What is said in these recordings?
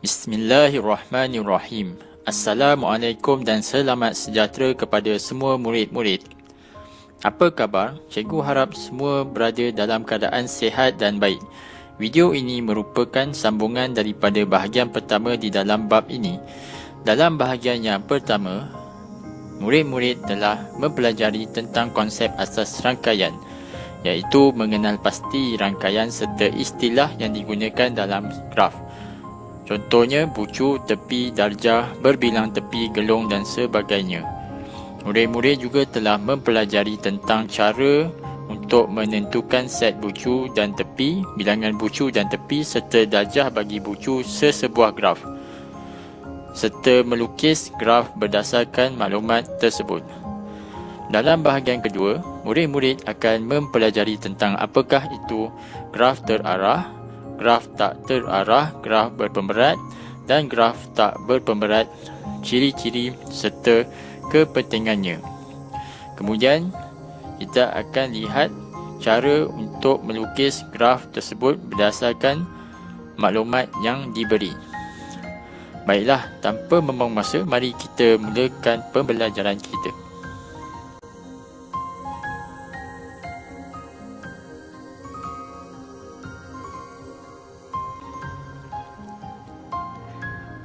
Bismillahirrahmanirrahim. Assalamualaikum dan selamat sejahtera kepada semua murid-murid. Apa khabar? Cikgu harap semua berada dalam keadaan sihat dan baik. Video ini merupakan sambungan daripada bahagian pertama di dalam bab ini. Dalam bahagian yang pertama, murid-murid telah mempelajari tentang konsep asas rangkaian, iaitu mengenal pasti rangkaian serta istilah yang digunakan dalam graf. Contohnya bucu, tepi, darjah, berbilang tepi, gelong dan sebagainya. Murid-murid juga telah mempelajari tentang cara untuk menentukan set bucu dan tepi, bilangan bucu dan tepi serta darjah bagi bucu sesebuah graf, serta melukis graf berdasarkan maklumat tersebut. Dalam bahagian kedua, murid-murid akan mempelajari tentang apakah itu graf terarah, graf tak terarah, graf berpemberat dan graf tak berpemberat, ciri-ciri serta kepentingannya. Kemudian, kita akan lihat cara untuk melukis graf tersebut berdasarkan maklumat yang diberi. Baiklah, tanpa membuang masa, mari kita mulakan pembelajaran kita.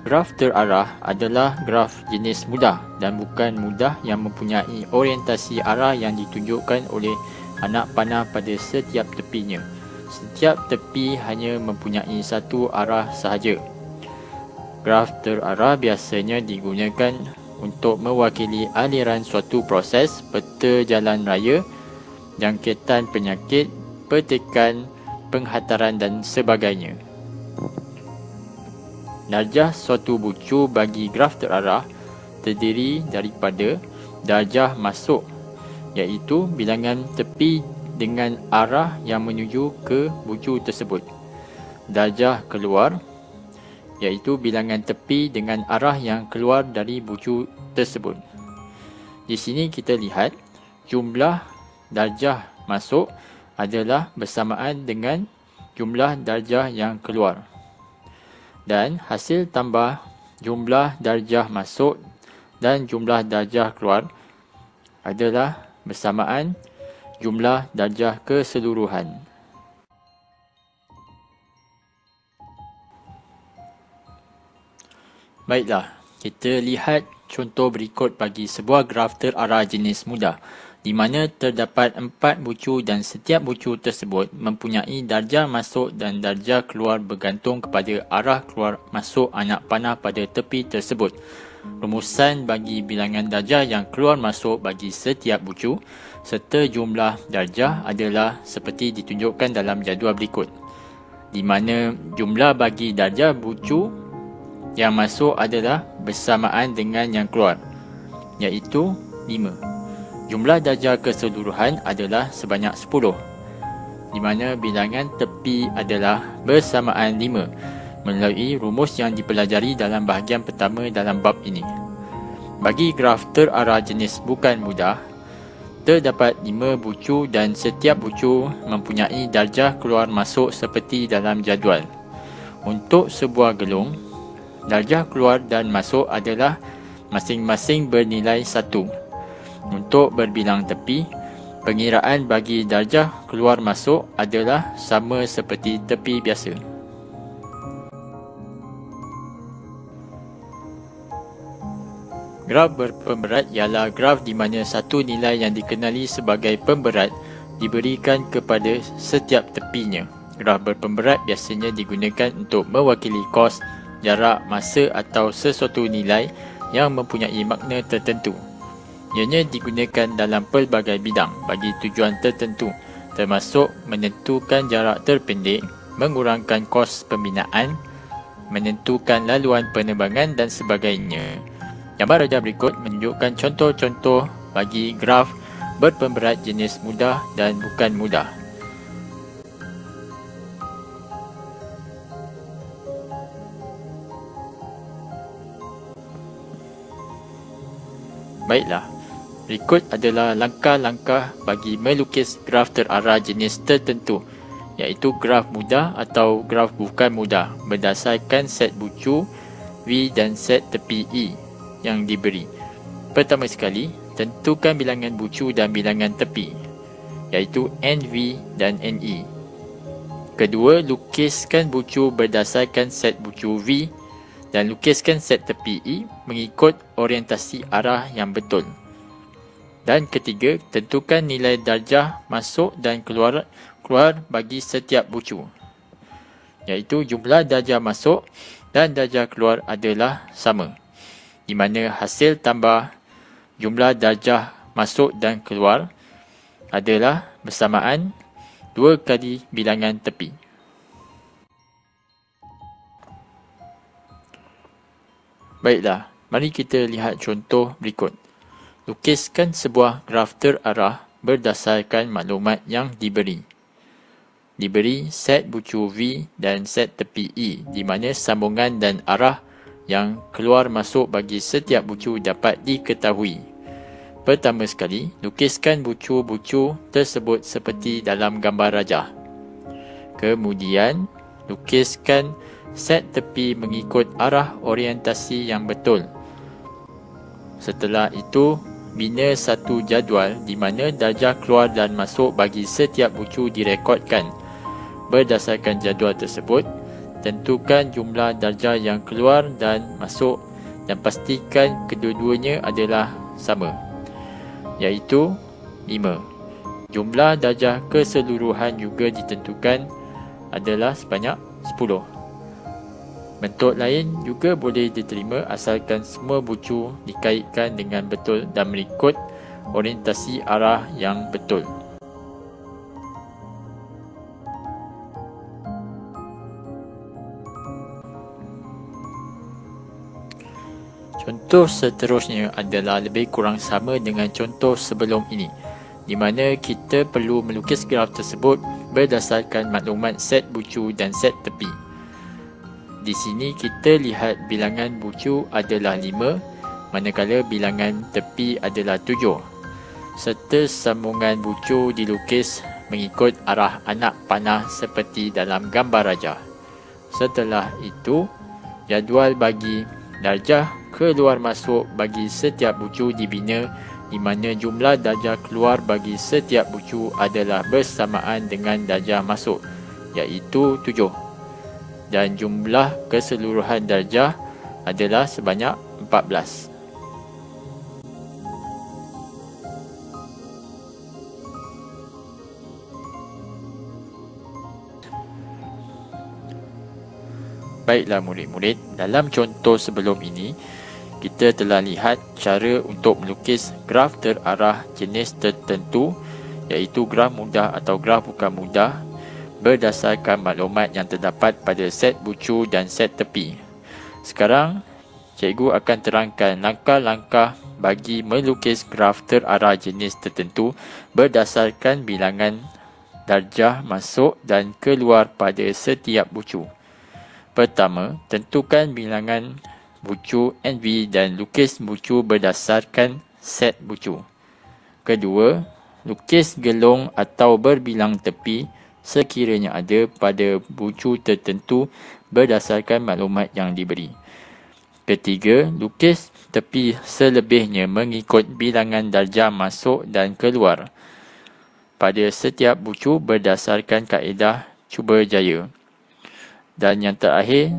Graf terarah adalah graf jenis mudah dan bukan mudah yang mempunyai orientasi arah yang ditunjukkan oleh anak panah pada setiap tepinya. Setiap tepi hanya mempunyai satu arah sahaja. Graf terarah biasanya digunakan untuk mewakili aliran suatu proses, peta jalan raya, jangkitan penyakit, petikan, penghantaran dan sebagainya. Darjah suatu bucu bagi graf terarah terdiri daripada darjah masuk, iaitu bilangan tepi dengan arah yang menuju ke bucu tersebut. Darjah keluar, iaitu bilangan tepi dengan arah yang keluar dari bucu tersebut. Di sini kita lihat jumlah darjah masuk adalah bersamaan dengan jumlah darjah yang keluar. Dan hasil tambah jumlah darjah masuk dan jumlah darjah keluar adalah bersamaan jumlah darjah keseluruhan. Baiklah, kita lihat contoh berikut bagi sebuah graf terarah jenis mudah, di mana terdapat 4 bucu dan setiap bucu tersebut mempunyai darjah masuk dan darjah keluar bergantung kepada arah keluar masuk anak panah pada tepi tersebut. Rumusan bagi bilangan darjah yang keluar masuk bagi setiap bucu serta jumlah darjah adalah seperti ditunjukkan dalam jadual berikut, di mana jumlah bagi darjah bucu yang masuk adalah bersamaan dengan yang keluar, iaitu 5. Jumlah darjah keseluruhan adalah sebanyak 10, di mana bilangan tepi adalah bersamaan 5 melalui rumus yang dipelajari dalam bahagian pertama dalam bab ini. Bagi graf terarah jenis bukan mudah, terdapat 5 bucu dan setiap bucu mempunyai darjah keluar masuk seperti dalam jadual. Untuk sebuah gelong, darjah keluar dan masuk adalah masing-masing bernilai 1. Untuk berbilang tepi, pengiraan bagi darjah keluar masuk adalah sama seperti tepi biasa. Graf berpemberat ialah graf di mana satu nilai yang dikenali sebagai pemberat diberikan kepada setiap tepinya. Graf berpemberat biasanya digunakan untuk mewakili kos, jarak, masa atau sesuatu nilai yang mempunyai makna tertentu. Ianya digunakan dalam pelbagai bidang bagi tujuan tertentu, termasuk menentukan jarak terpendek, mengurangkan kos pembinaan, menentukan laluan penerbangan dan sebagainya. Gambar rajah berikut menunjukkan contoh-contoh bagi graf berpemberat jenis mudah dan bukan mudah. Baiklah, berikut adalah langkah-langkah bagi melukis graf terarah jenis tertentu, iaitu graf mudah atau graf bukan mudah berdasarkan set bucu V dan set tepi E yang diberi. Pertama sekali, tentukan bilangan bucu dan bilangan tepi, iaitu NV dan NE. Kedua, lukiskan bucu berdasarkan set bucu V dan lukiskan set tepi E mengikut orientasi arah yang betul. Dan ketiga, tentukan nilai darjah masuk dan keluar bagi setiap bucu, iaitu jumlah darjah masuk dan darjah keluar adalah sama, di mana hasil tambah jumlah darjah masuk dan keluar adalah bersamaan 2 kali bilangan tepi. Baiklah, mari kita lihat contoh berikut. Lukiskan sebuah graf terarah berdasarkan maklumat yang diberi. Diberi set bucu V dan set tepi E, di mana sambungan dan arah yang keluar masuk bagi setiap bucu dapat diketahui. Pertama sekali, lukiskan bucu-bucu tersebut seperti dalam gambar rajah. Kemudian, lukiskan set tepi mengikut arah orientasi yang betul. Setelah itu, bina satu jadual di mana darjah keluar dan masuk bagi setiap bucu direkodkan. Berdasarkan jadual tersebut, tentukan jumlah darjah yang keluar dan masuk dan pastikan kedua-duanya adalah sama, iaitu 5. Jumlah darjah keseluruhan juga ditentukan adalah sebanyak 10. Bentuk lain juga boleh diterima asalkan semua bucu dikaitkan dengan betul dan mengikut orientasi arah yang betul. Contoh seterusnya adalah lebih kurang sama dengan contoh sebelum ini, di mana kita perlu melukis graf tersebut berdasarkan maklumat set bucu dan set tepi. Di sini kita lihat bilangan bucu adalah 5, manakala bilangan tepi adalah 7. Serta sambungan bucu dilukis mengikut arah anak panah seperti dalam gambar rajah. Setelah itu, jadual bagi darjah keluar masuk bagi setiap bucu dibina, di mana jumlah darjah keluar bagi setiap bucu adalah bersamaan dengan darjah masuk, iaitu 7. Dan jumlah keseluruhan darjah adalah sebanyak 14. Baiklah murid-murid, dalam contoh sebelum ini, kita telah lihat cara untuk melukis graf terarah jenis tertentu, iaitu graf mudah atau graf bukan mudah, berdasarkan maklumat yang terdapat pada set bucu dan set tepi. Sekarang, cikgu akan terangkan langkah-langkah bagi melukis graf terarah jenis tertentu berdasarkan bilangan darjah masuk dan keluar pada setiap bucu. Pertama, tentukan bilangan bucu NV dan lukis bucu berdasarkan set bucu. Kedua, lukis gelong atau berbilang tepi sekiranya ada pada bucu tertentu berdasarkan maklumat yang diberi. Ketiga, lukis tepi selebihnya mengikut bilangan darjah masuk dan keluar pada setiap bucu berdasarkan kaedah cuba jaya. Dan yang terakhir,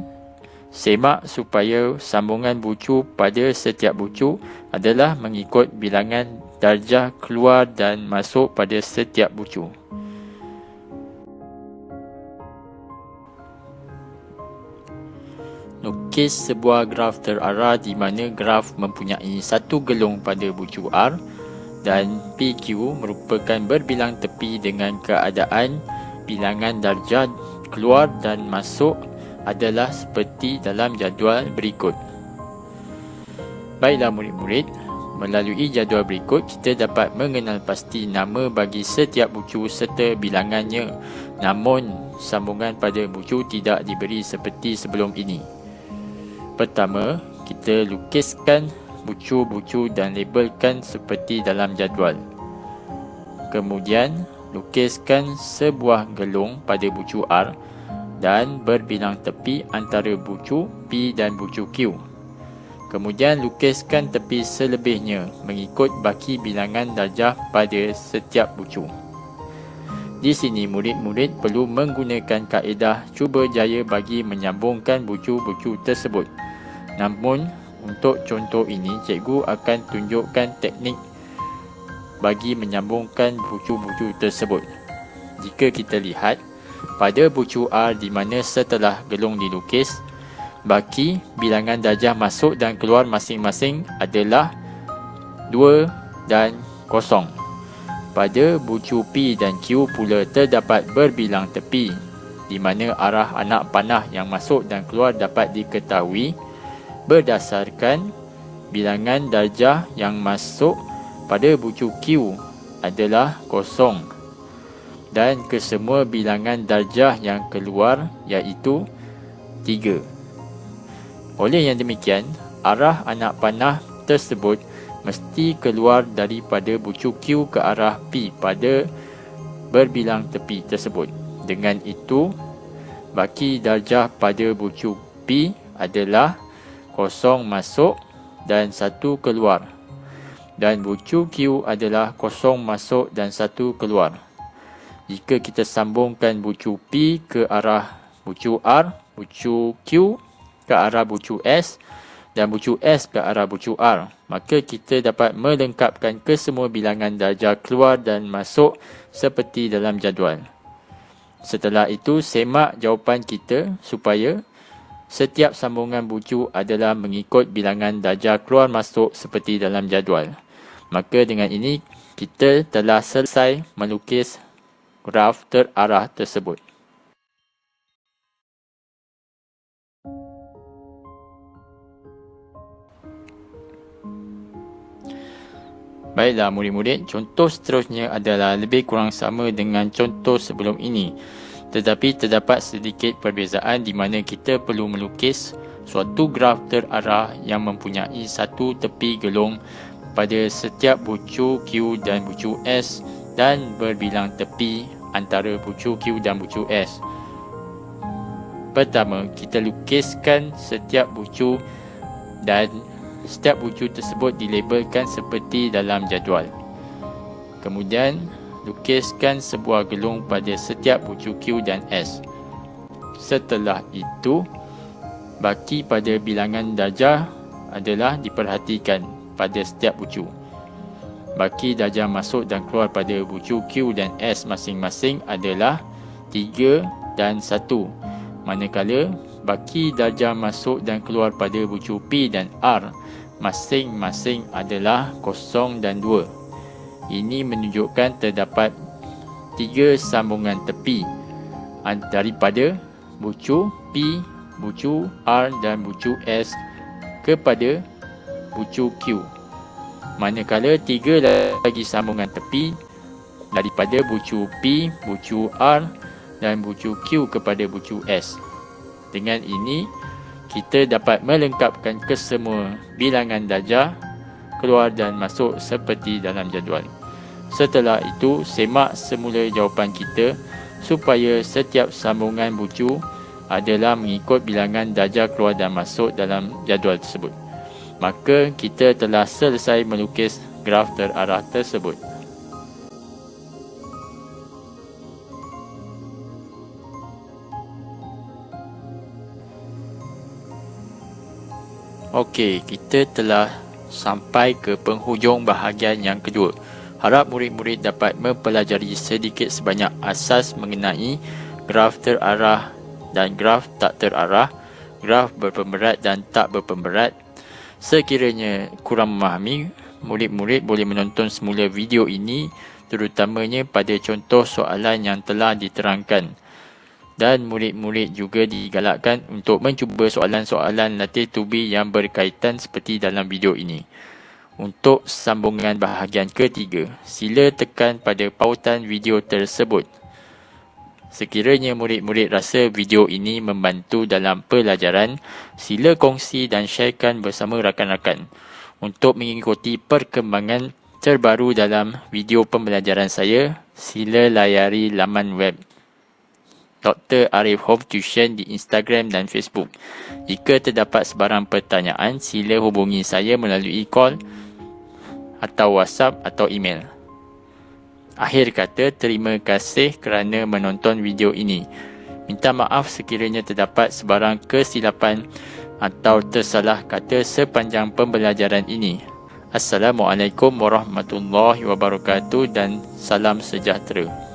semak supaya sambungan bucu pada setiap bucu adalah mengikut bilangan darjah keluar dan masuk pada setiap bucu. Lukis sebuah graf terarah di mana graf mempunyai satu gelong pada bucu R dan PQ merupakan berbilang tepi dengan keadaan bilangan darjah keluar dan masuk adalah seperti dalam jadual berikut. Baiklah murid-murid, melalui jadual berikut kita dapat mengenal pasti nama bagi setiap bucu serta bilangannya, namun sambungan pada bucu tidak diberi seperti sebelum ini. Pertama, kita lukiskan bucu-bucu dan labelkan seperti dalam jadual. Kemudian, lukiskan sebuah gelung pada bucu R dan berbilang tepi antara bucu P dan bucu Q. Kemudian lukiskan tepi selebihnya mengikut baki bilangan darjah pada setiap bucu. Di sini murid-murid perlu menggunakan kaedah cuba jaya bagi menyambungkan bucu-bucu tersebut. Namun, untuk contoh ini, cikgu akan tunjukkan teknik bagi menyambungkan bucu-bucu tersebut. Jika kita lihat, pada bucu R di mana setelah gelung dilukis, baki bilangan darjah masuk dan keluar masing-masing adalah 2 dan 0. Pada bucu P dan Q pula terdapat berbilang tepi, di mana arah anak panah yang masuk dan keluar dapat diketahui berdasarkan bilangan darjah yang masuk pada bucu Q adalah 0 dan kesemua bilangan darjah yang keluar iaitu 3. Oleh yang demikian, arah anak panah tersebut mesti keluar daripada bucu Q ke arah P pada berbilang tepi tersebut. Dengan itu, baki darjah pada bucu P adalah 0 masuk dan 1 keluar. Dan bucu Q adalah 0 masuk dan 1 keluar. Jika kita sambungkan bucu P ke arah bucu R, bucu Q ke arah bucu S dan bucu S ke arah bucu R, maka kita dapat melengkapkan kesemua bilangan darjah keluar dan masuk seperti dalam jadual. Setelah itu, semak jawapan kita supaya setiap sambungan bucu adalah mengikut bilangan darjah keluar masuk seperti dalam jadual. Maka dengan ini, kita telah selesai melukis graf terarah tersebut. Baiklah murid-murid, contoh seterusnya adalah lebih kurang sama dengan contoh sebelum ini. Tetapi terdapat sedikit perbezaan di mana kita perlu melukis suatu graf terarah yang mempunyai satu tepi gelung pada setiap bucu Q dan bucu S dan berbilang tepi antara bucu Q dan bucu S. Pertama, kita lukiskan setiap bucu dan setiap bucu tersebut dilabelkan seperti dalam jadual. Kemudian, lukiskan sebuah gelung pada setiap bucu Q dan S. Setelah itu, baki pada bilangan darjah adalah diperhatikan pada setiap bucu. Baki darjah masuk dan keluar pada bucu Q dan S masing-masing adalah 3 dan 1. Manakala baki darjah masuk dan keluar pada bucu P dan R masing-masing adalah 0 dan 2. Ini menunjukkan terdapat 3 sambungan tepi daripada bucu P, bucu R dan bucu S kepada bucu Q. Manakala 3 lagi sambungan tepi daripada bucu P, bucu R dan bucu Q kepada bucu S. Dengan ini, kita dapat melengkapkan kesemua bilangan darjah keluar dan masuk seperti dalam jadual. Setelah itu, semak semula jawapan kita supaya setiap sambungan bucu adalah mengikut bilangan darjah keluar dan masuk dalam jadual tersebut. Maka kita telah selesai melukis graf terarah tersebut. Okey, kita telah sampai ke penghujung bahagian yang kedua. Harap murid-murid dapat mempelajari sedikit sebanyak asas mengenai graf terarah dan graf tak terarah, graf berpemberat dan tak berpemberat. Sekiranya kurang memahami, murid-murid boleh menonton semula video ini, terutamanya pada contoh soalan yang telah diterangkan. Dan murid-murid juga digalakkan untuk mencuba soalan-soalan latih tubi yang berkaitan seperti dalam video ini. Untuk sambungan bahagian ketiga, sila tekan pada pautan video tersebut. Sekiranya murid-murid rasa video ini membantu dalam pelajaran, sila kongsi dan sharekan bersama rakan-rakan. Untuk mengikuti perkembangan terbaru dalam video pembelajaran saya sila layari laman web Dr. Arif Home Tuition di Instagram dan Facebook. Jika terdapat sebarang pertanyaan, sila hubungi saya melalui call atau WhatsApp atau email. Akhir kata, terima kasih kerana menonton video ini. Minta maaf sekiranya terdapat sebarang kesilapan atau tersalah kata sepanjang pembelajaran ini. Assalamualaikum warahmatullahi wabarakatuh dan salam sejahtera.